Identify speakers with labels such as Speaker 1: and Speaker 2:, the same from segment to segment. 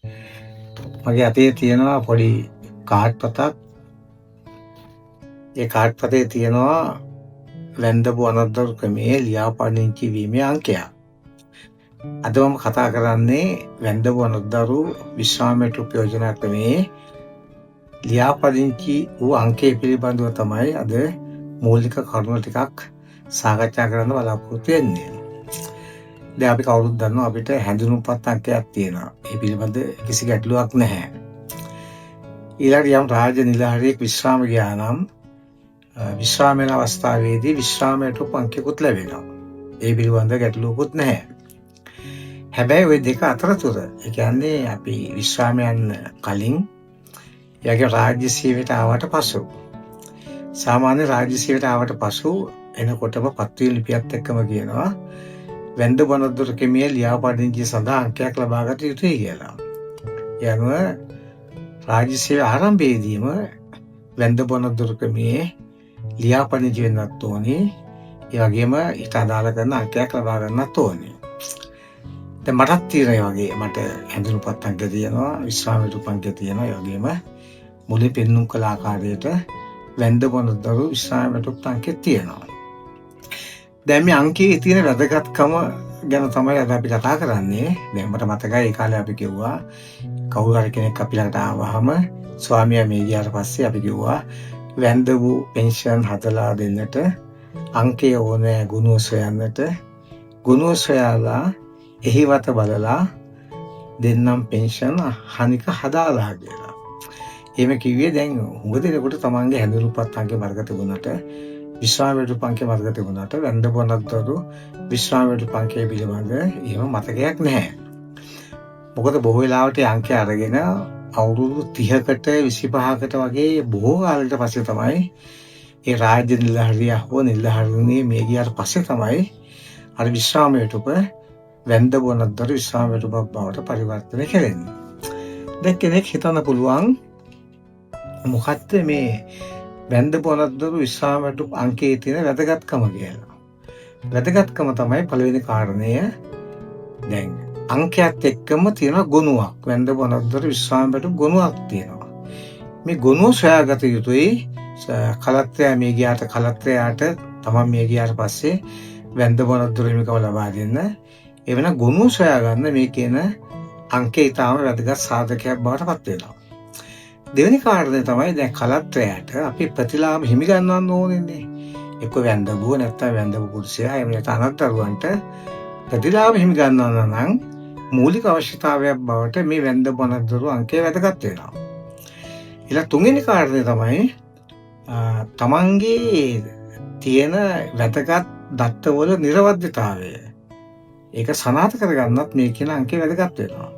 Speaker 1: මගේ අතේ තියෙනවා පොඩි කාඩ් පතක්. ඒ කාඩ් පතේ තියෙනවා වැන්දපු අනර්ධ ක්‍රමයේ ලියාපදිංචි වීමේ අංකයක්. අද මම කතා කරන්නේ වැන්දපු අනර්ධරු විශ්‍රාමයට ප්‍රයෝජන ක්‍රමයේ ලියාපදිංචි වූ අංකය පිළිබඳව තමයි අද මූලික කරුණු ටිකක් සාකච්ඡා කරන්න බලාපොරොත්තු වෙන්නේ. දැන් අපි කවුරුත් දන්නවා අපිට හැඳුනුම්පත් අංකයක් තියෙනවා. ඒ පිළිබඳ කිසි ගැටලුවක් නැහැ. ඊළඟට යම් රාජ්‍ය නිලධාරියෙක් විශ්‍රාම ගියා නම් විශ්‍රාමයේ අවස්ථාවේදී විශ්‍රාමයට අංකයකුත් ලැබෙනවා. ඒ පිළිබඳ ගැටලුවකුත් නැහැ. හැබැයි ওই දෙක අතරතුර ඒ කියන්නේ අපි විශ්‍රාමයන් කලින් යගේ රාජ්‍ය සේවයට ආවට පසු සාමාන්‍ය රාජ්‍ය සේවයට ආවට පසු එනකොටම පත්වීම් ලිපියත් එක්කම කියනවා වැන්දපු අනර්ධ ක්‍රමයේ ලියාපදිංචිය සඳහා අංකයක් ලබා ගත යුතුයි කියලා. යනුව රාජ්‍ය සේවය ආරම්භයේදීම වැන්දපු අනර්ධ ක්‍රමයේ ලියාපදිංචි වෙන්නත් ඕනේ. ඒ වගේම ඊට අදාළ කරන අංකයක් ලබා ගන්නත් ඕනේ. දැන් මටත් තියෙනවා වගේ මට හැඳුනුම්පත් අංක තියෙනවා, විශ්‍රාමයට අංක තියෙනවා. ඒ වගේම මුලින් පෙන්වුම් කළ ආකාරයට වැන්දපු අනර්ධ විශ්‍රාමයට අංකෙත් තියෙනවා. දැන් මේ අංකයේ තියෙන වැදගත්කම ගැන තමයි අද අපි කතා කරන්නේ. දැන් මට මතකයි ඒ කාලේ අපි කිව්වා කවුරු හරි කෙනෙක් අපි ළඟට ආවහම ස්වාමියා මේ ගියාට පස්සේ අපි කිව්වා වැන්දපු පෙන්ෂන් හදලා දෙන්නට අංකය ඕනේ ගුණ සොයන්නට. ගුණ සොයලා එහිවත බලලා දෙන්නම් පෙන්ෂන් හනික හදාලා කියලා. එහෙම කිව්වේ දැන් හුඟ දෙනෙකුට තමන්ගේ හැඳුනුම්පත් අංකේ වර්ග තිබුණාට විශ්‍රාමයට පංකේ වර්ග තිබුණාට වැන්දපු අනර්ධ විශ්‍රාමයට පංකේ පිළිබඳ එහෙම මතකයක් නැහැ. මොකද බොහෝ වෙලාවට අංකය අරගෙන අවුරුදු 30කට 25කට වගේ බොහෝ කාලයකට පස්සේ තමයි ඒ රාජ්‍ය නිලධාරියා හෝ නිලධාරිණිය මේ ගියාට පස්සේ තමයි අර විශ්‍රාමයට වැන්දපු අනර්ධ විශ්‍රාමයට බවට පරිවර්තනය කෙරෙන්නේ. දැන් කෙනෙක් හිතන්න පුළුවන් මොකක්ද මේ වැන්දපු අනර්ධ විශ්‍රාමයට අංකයේ තියෙන වැදගත්කම කියලා. වැදගත්කම තමයි පළවෙනි කාරණය. දැන් අංකයත් එක්කම තියෙන ගුණයක්. වැන්දපු අනර්ධ විශ්‍රාමයට ගුණයක් තියෙනවා. මේ ගුණ සොයාගත යුතුයි. කලත්‍රයා මේ ගියාට කලත්‍රයාට තමන් මේ ගියාට පස්සේ වැන්දපු අනර්ධ හිමිකම ලබා දෙන්න. ඒ වෙන ගුණ සොයාගන්න මේ කියන අංකේ ඊටාම වැදගත් සාධකයක් බවට පත් වෙනවා. දෙවෙනි කාරණය තමයි දැන් කලත්‍රයාට අපි ප්‍රතිලාභ හිමි ගන්නවන්න ඕනේ. එක්ක වැන්දපුව නැත්නම් වැන්දපු පුරුෂයා එහෙම නැත්නම් අනර්ධරුවන්ට ප්‍රතිලාභ හිමි ගන්නවන්න නම් මූලික අවශ්‍යතාවයක් බවට මේ වැන්දපු අනර්ධරු අංකය වැදගත් වෙනවා. ඊළඟ තුන්වෙනි කාරණය තමයි තමන්ගේ තියෙන වැදගත් දත්තවල නිර්වද්‍යතාවය. ඒක සනාථ කරගන්නත් මේ කියන අංකය වැදගත් වෙනවා.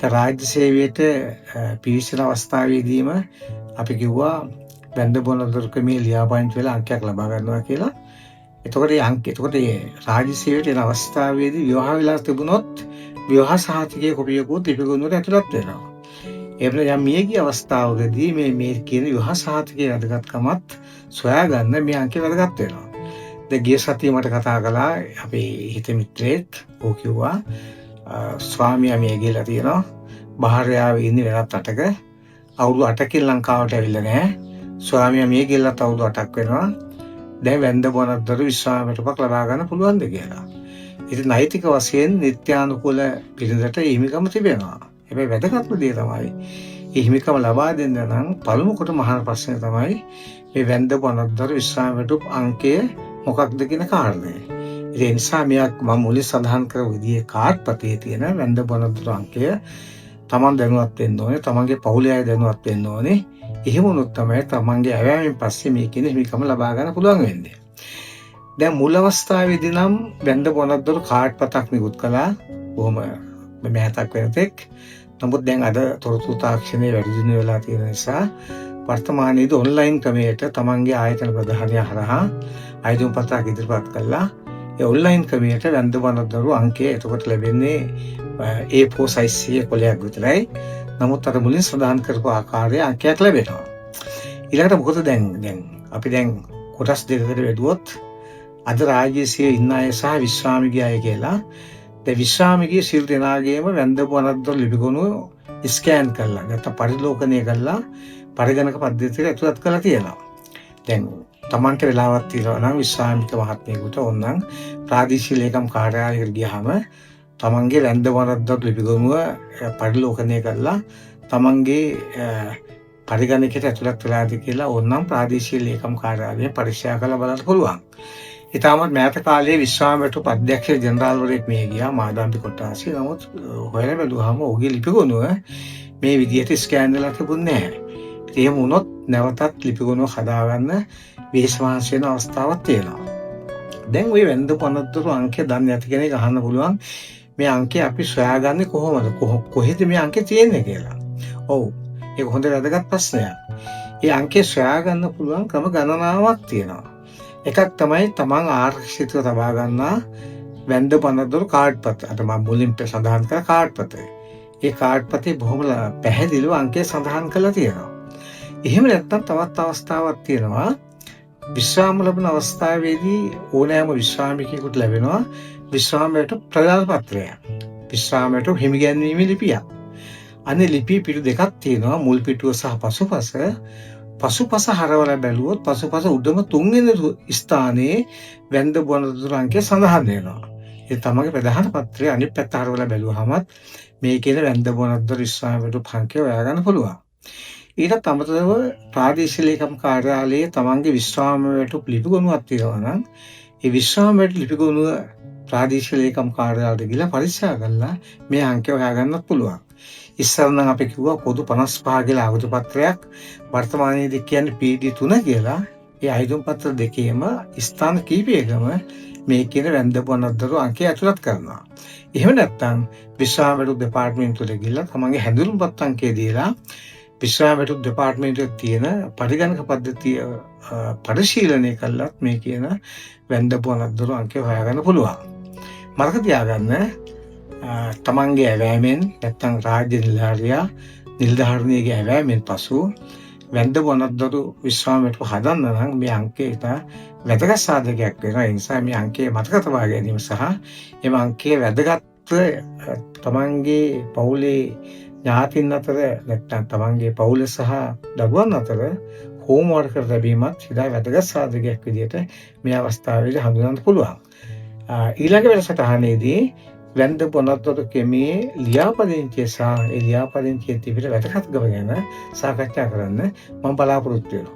Speaker 1: රාජ්‍ය සේවයට පිවිසෙන අවස්ථාවේදීම අපි කිව්වා වැන්දපු අනර්ධ ක්‍රමයේ ලියාපදිංචි වෙලා අංකයක් ලබා ගන්නවා කියලා. එතකොට මේ රාජ්‍ය සේවයට එන අවස්ථාවේදී විවාහ වෙලා තිබුණොත් විවාහ සහතිකයේ කොපියකුත් ලිපිගොනුවට ඇතුළත් වෙනවා. එහෙම යම් මියගිය අවස්ථාවකදී මේ කියන විවාහ සහතිකයේ වැදගත්කමත් සොයාගන්න මේ අංකය වැදගත් වෙනවා. දැන් ගිය සතියේ මට කතා කළා අපේ හිත මිත්‍රයෙක්. ਉਹ කිව්වා ස්වාමියා මේ ගිහලා තියෙනවා. බාහිරයාව ඉන්නේ වෙනත් රටක. අවුරුදු 8කින් ලංකාවට ඇවිල්ලා නැහැ. ස්වාමියා මේ ගිහලත් අවුරුදු 8ක් වෙනවා. දැන් වැන්දපු අනර්ධ විශ්‍රාමයට ලබා ගන්න පුළුවන්ද කියලා. ඉතින් නෛතික වශයෙන් නිත්‍යානුකූල පිළිඳට හිමිකම තිබෙනවා. හැබැයි වැදගත්ම දේ තමයි මේ හිමිකම ලබා දෙන්න නම් පළමු කොට මහා ප්‍රශ්නේ තමයි මේ වැන්දපු අනර්ධ විශ්‍රාමයට අංකය මොකක්ද කියන කාරණය. ඒ නිසා මම මුලින් සඳහන් කරපු විදිහේ කාඩ් පතේ තියෙන වැන්දපු අනර්ධ අංකය තමන් දැනුවත් වෙන්න ඕනේ. තමන්ගේ පවුලේ අය දැනුවත් වෙන්න ඕනේ. එහෙම වුණොත් තමයි තමන්ගේ අවයවයෙන් පස්සේ මේ කියන හිමිකම ලබා ගන්න පුළුවන් වෙන්නේ. දැන් මුල් අවස්ථාවේදී නම් වැන්දපු අනර්ධ කාඩ් පතක් නිකුත් කළා. බොහොම මෑතක් වෙනතෙක්. නමුත් දැන් අද තොරතුරු තාක්ෂණයේ වැඩි දියුණු වෙලා තියෙන නිසා වර්තමානයේදී ඔන්ලයින් ක්‍රමයට තමන්ගේ ආයතන ප්‍රධානිය හරහා ආයතන පතක් ඉදිරිපත් කළා. ඒ ඔන්ලයින් ක්‍රමයට වැන්දපු අනර්ධ අංකය එතකොට ලැබෙන්නේ A4 size කොලයක් විතරයි. නමුත් අර මුලින් සඳහන් කරපු ආකාරයේ අංකයක් ලැබෙනවා. ඊළඟට මොකද දැන් අපි කොටස් දෙකකට බෙදුවොත් අද රාජ්‍ය සේවයේ ඉන්න අය සහ විශ්‍රාමික අය කියලා. දැන් විශ්‍රාමිකයේ සියලු දෙනාගේම වැන්දපු අනර්ධ ලිපිගොනුව ස්කෑන් කරලා නැත්නම් පරිලෝකනය කරලා පරිගණක පද්ධතියට ඇතුළත් කරලා තියෙනවා. දැන් Tamanට වෙලාවක් තියෙනවා නම් විශ්‍රාමික මහත්මියෙකුට ඕනනම් ප්‍රාදේශීය ලේකම් කාර්යාලයකට ගියාම තමන්ගේ වැන්ද වරද්දක් ලිපිගොනුව පරිලෝකනය කරලා තමන්ගේ පරිගණකයට ඇතුළත් වෙලාද කියලා ඕනනම් ප්‍රාදේශීය ලේකම් කාර්යාලයෙන් පරීක්ෂා කරලා බලන්න පුළුවන්. ඉතාමත් මෑත කාලයේ විශ්‍රාමික අධ්‍යක්ෂ ජෙනරාල්වරයෙක් මේ ගියා මාදාම්පි කොට්ටාසේ. නමුත් හොයලා බැලුවාම ඔහුගේ ලිපිගොනුව මේ විදිහට ස්කෑන් වෙලා තිබුණේ නැහැ. එහෙම වුණොත් නැවතත් ලිපිගොනුව හදාගන්න වේශමාංශ වෙන අවස්ථාවක් තියෙනවා. දැන් ওই වැන්ද පනත්තුරු අංකය දන්නේ නැති කෙනෙක් අහන්න පුළුවන් මේ අංකය අපි සොයාගන්නේ කොහොමද? කොහෙද මේ අංකය තියෙන්නේ කියලා. ඔව්. ඒක හොඳ වැදගත් ප්‍රශ්නයක්. මේ අංකය සොයාගන්න පුළුවන් ක්‍රම ගණනාවක් තියෙනවා. එකක් තමයි තමන් ආරක්ෂිතව තබා ගන්නා වැන්ද පනත්තුරු කාඩ් පත. අර මම මුලින් සඳහන් කළ කාඩ් පතය. ඒ කාඩ් පතේ බොහොම පැහැදිලිව අංකය සඳහන් කරලා තියෙනවා. එහෙම නැත්නම් තවත් අවස්ථාවක් තියෙනවා. විශ්‍රාම ලැබෙන අවස්ථාවේදී ඕනෑම විශ්‍රාමිකයෙකුට ලැබෙනවා විශ්‍රාමයට ප්‍රදාන පත්‍රයක්. විශ්‍රාමයට හිමිගැන්වීමේ ලිපියක්. අනේ ලිපි පිටු දෙකක් තියෙනවා, මුල් පිටුව සහ පසුපස. පසුපස හරවලා බැලුවොත් පසුපස උඩම තුන්වෙනි ස්ථානයේ වැන්ද පනත්තුරු අංකය සඳහන් වෙනවා. ඒ තමයි ප්‍රධාන පත්‍රයේ අනිත් පැත්ත හරවලා බැලුවාමත් මේ කියන වැන්ද පනත්තුරු විශ්‍රාමයට අංකය හොයාගන්න පුළුවන්. ඊටත් අමතරව ප්‍රාදේශීය ලේකම් කාර්යාලයේ තමන්ගේ විශ්‍රාමයට ලිපිගොනුවක් තියෙනවා නම් ඒ විශ්‍රාමයට ලිපිගොනුව ප්‍රාදේශීය ලේකම් කාර්යාලයට ගිහලා පරීක්ෂා කරලා මේ අංකය හොයාගන්නත් පුළුවන්. ඉස්සර නම් අපි කිව්වා පොදු 55 කියලා ආයුධ පත්‍රයක්, වර්තමානයේදී කියන්නේ PD3 කියලා. ඒ ආයුධ පත්‍ර දෙකේම ස්ථාන කීපයකම මේ කියන වැන්ද පනත්තුරු අංකය ඇතුළත් කරනවා. එහෙම නැත්නම් විශ්‍රාමයට දෙපාර්තමේන්තුවට ගිහලා තමන්ගේ හැඳුනුම්පත් අංකය දීලා විශ්‍රාමයට දෙපාර්තමේන්තුවේ තියෙන පරිගණක පද්ධතිය පරිශීලනය කළත් මේ කියන වැන්ද පනත්තුරු අංකය හොයාගන්න පුළුවන්. මතක තියාගන්න තමන්ගේ ඇවෑමෙන් නැත්නම් රාජ්‍ය නිලධාරියාගේ ඇවෑමෙන් පසු වැන්ද පනත්තුරු විශ්‍රාමයට හදන්න නම් මේ අංකය ඉතා වැදගත් සාධකයක් වෙනවා. ඒ නිසා මේ අංකය මතක තබා ගැනීම සහ එම අංකයේ වැදගත්ව තමන්ගේ පවුලේ ඥාතීන් අතර නැත්නම් තමන්ගේ පවුල සහ දරුවන් අතර හෝම්වර්ක් ලැබීමත් ඉතා වැදගත් සාධකයක් විදිහට මේ අවස්ථාවේදී හඳුනන්න පුළුවන්. ඊළඟ වැඩසටහනේදී වැන්ද පනත්තුරු කෙමියේ ලියාපදිංචිය සහ ඒ ලියාපදිංචියේ තිබෙන වැදගත්කම ගැන සාකච්ඡා කරන්න මම බලාපොරොත්තු වෙනවා.